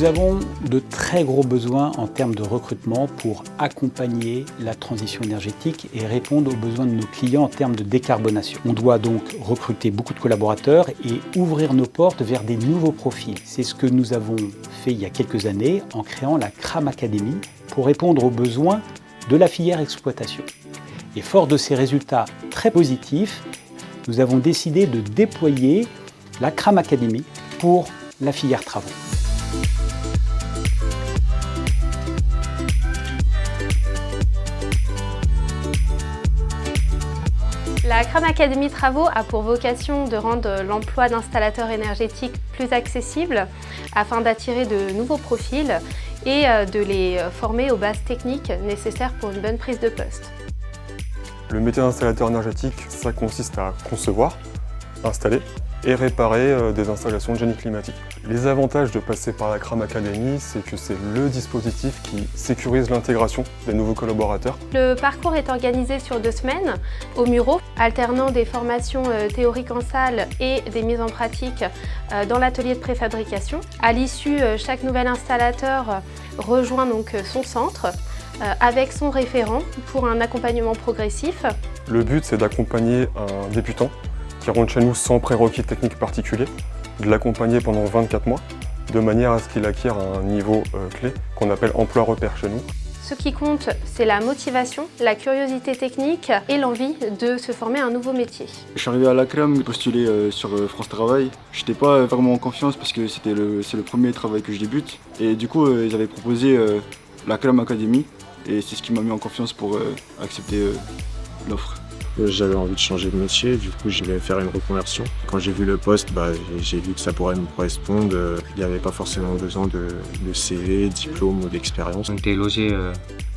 Nous avons de très gros besoins en termes de recrutement pour accompagner la transition énergétique et répondre aux besoins de nos clients en termes de décarbonation. On doit donc recruter beaucoup de collaborateurs et ouvrir nos portes vers des nouveaux profils. C'est ce que nous avons fait il y a quelques années en créant la CRAM Academy pour répondre aux besoins de la filière exploitation. Et fort de ces résultats très positifs, nous avons décidé de déployer la CRAM Academy pour la filière travaux. La CRAM Academy Travaux a pour vocation de rendre l'emploi d'installateurs énergétiques plus accessible afin d'attirer de nouveaux profils et de les former aux bases techniques nécessaires pour une bonne prise de poste. Le métier d'installateur énergétique, ça consiste à concevoir, installer et réparer des installations de génie climatique. Les avantages de passer par la CRAM Academy, c'est que c'est le dispositif qui sécurise l'intégration des nouveaux collaborateurs. Le parcours est organisé sur 2 semaines au Muro, alternant des formations théoriques en salle et des mises en pratique dans l'atelier de préfabrication. À l'issue, chaque nouvel installateur rejoint donc son centre avec son référent pour un accompagnement progressif. Le but, c'est d'accompagner un débutant qui rentre chez nous sans prérequis techniques particuliers, de l'accompagner pendant 24 mois, de manière à ce qu'il acquiert un niveau clé qu'on appelle emploi repère chez nous. Ce qui compte, c'est la motivation, la curiosité technique et l'envie de se former à un nouveau métier. Je suis arrivé à la CRAM, j'ai postulé sur France Travail. Je n'étais pas vraiment en confiance parce que c'est le premier travail que je débute. Et du coup, ils avaient proposé la CRAM Academy et c'est ce qui m'a mis en confiance pour accepter l'offre. J'avais envie de changer de métier, du coup je voulais faire une reconversion. Quand j'ai vu le poste, j'ai vu que ça pourrait me correspondre. Il n'y avait pas forcément besoin de CV, diplôme ou d'expérience. On était logé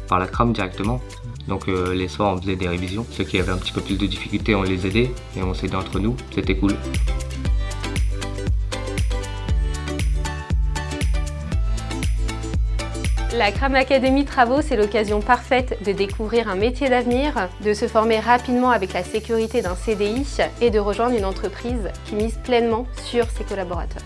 par la CRAM directement, donc les soirs on faisait des révisions. Ceux qui avaient un petit peu plus de difficultés, on les aidait et on s'aidait entre nous, c'était cool. La CRAM Academy Travaux, c'est l'occasion parfaite de découvrir un métier d'avenir, de se former rapidement avec la sécurité d'un CDI et de rejoindre une entreprise qui mise pleinement sur ses collaborateurs.